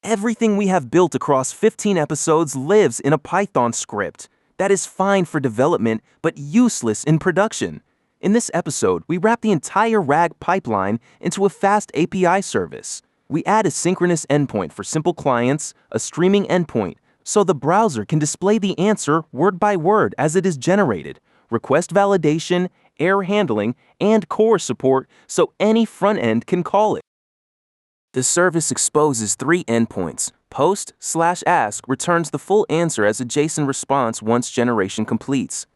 Everything we have built across 15 episodes lives in a Python script that is fine for development but useless in production. In this episode, we wrap the entire RAG pipeline into a fast API service. We add a synchronous endpoint for simple clients, a streaming endpoint, so the browser can display the answer word by word as it is generated, request validation, error handling, and core support so any front end can call it. The service exposes 3 endpoints. Post/ask returns the full answer as a JSON response once generation completes.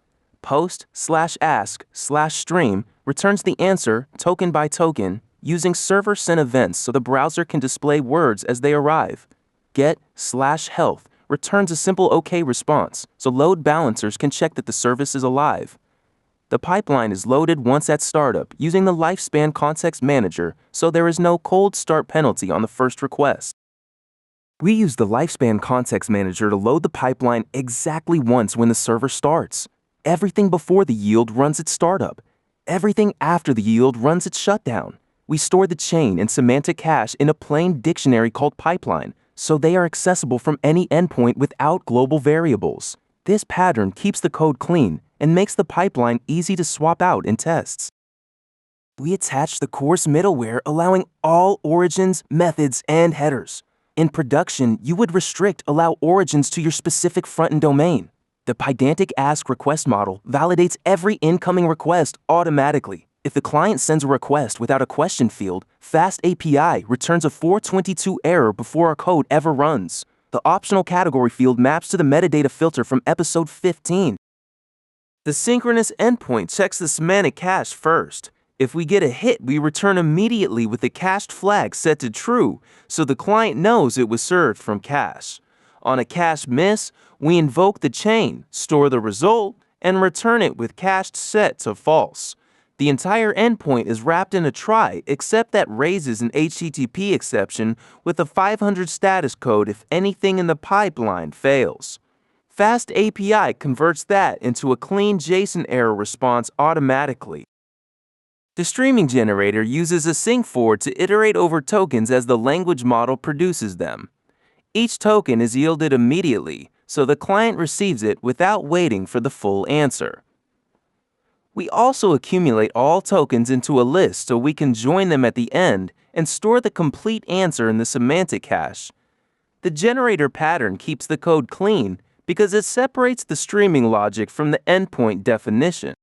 Post/ask/stream returns the answer token by token using server-sent events so the browser can display words as they arrive. Get/health returns a simple OK response so load balancers can check that the service is alive. The pipeline is loaded once at startup using the Lifespan Context Manager, so there is no cold start penalty on the first request. We use the Lifespan Context Manager to load the pipeline exactly once when the server starts. Everything before the yield runs its startup. Everything after the yield runs its shutdown. We store the chain and semantic hash in a plain dictionary called pipeline, so they are accessible from any endpoint without global variables. This pattern keeps the code clean and makes the pipeline easy to swap out in tests. We attach the course middleware allowing all origins, methods, and headers. In production, you would allow origins to your specific front-end domain. The Pydantic ask request model validates every incoming request automatically. If the client sends a request without a question field, FastAPI returns a 422 error before our code ever runs. The optional category field maps to the metadata filter from episode 15. The synchronous endpoint checks the semantic cache first. If we get a hit, we return immediately with the cached flag set to true, so the client knows it was served from cache. On a cache miss, we invoke the chain, store the result, and return it with cached set to false. The entire endpoint is wrapped in a try, except that raises an HTTP exception with a 500 status code if anything in the pipeline fails. FastAPI converts that into a clean JSON error response automatically. The streaming generator uses a sync forward to iterate over tokens as the language model produces them. Each token is yielded immediately, so the client receives it without waiting for the full answer. We also accumulate all tokens into a list so we can join them at the end and store the complete answer in the semantic hash. The generator pattern keeps the code clean because it separates the streaming logic from the endpoint definition.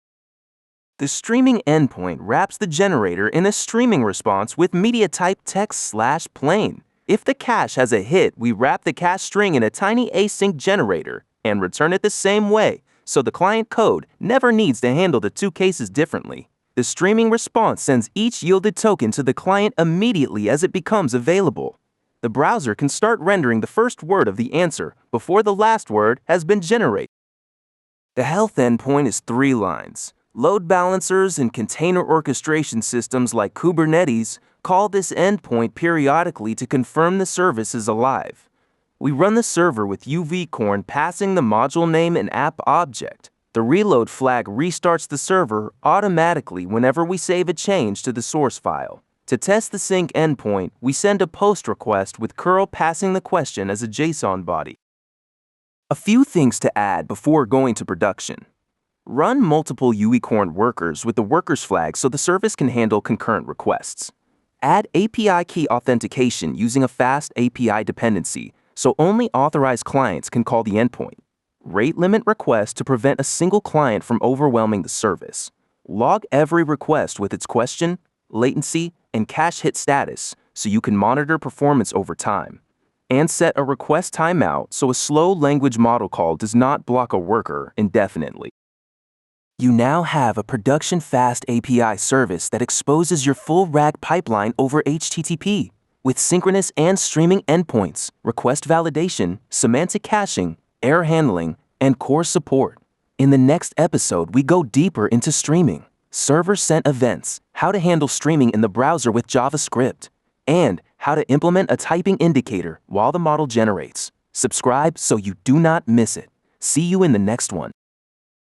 The streaming endpoint wraps the generator in a streaming response with media type text/plain. If the cache has a hit, we wrap the cache string in a tiny async generator and return it the same way, so the client code never needs to handle the 2 cases differently. The streaming response sends each yielded token to the client immediately as it becomes available. The browser can start rendering the first word of the answer before the last word has been generated. The health endpoint is 3 lines. Load balancers and container orchestration systems like Kubernetes call this endpoint periodically to confirm the service is alive. We run the server with uvicorn passing the module name and app object. The reload flag restarts the server automatically whenever we save a change to the source file. To test the sync endpoint, we send a post request with curl passing the question as a JSON body. A few things to add before going to production. Run multiple uvicorn workers with the workers flag so the service can handle concurrent requests. Add API key authentication using a FastAPI dependency so only authorized clients can call the endpoint. Rate limit requests to prevent a single client from overwhelming the service. Log every request with its question, latency, and cache hit status so you can monitor performance over time. And set a request timeout so a slow language model call does not block a worker indefinitely. You now have a production FastAPI service that exposes your full RAG pipeline over HTTP with synchronous and streaming endpoints, request validation, semantic caching, error handling, and core support. In the next episode, we go deeper into streaming, server-sent events, how to handle streaming in the browser with JavaScript, and how to implement a typing indicator while the model generates. Subscribe so you do not miss it. See you in the next one.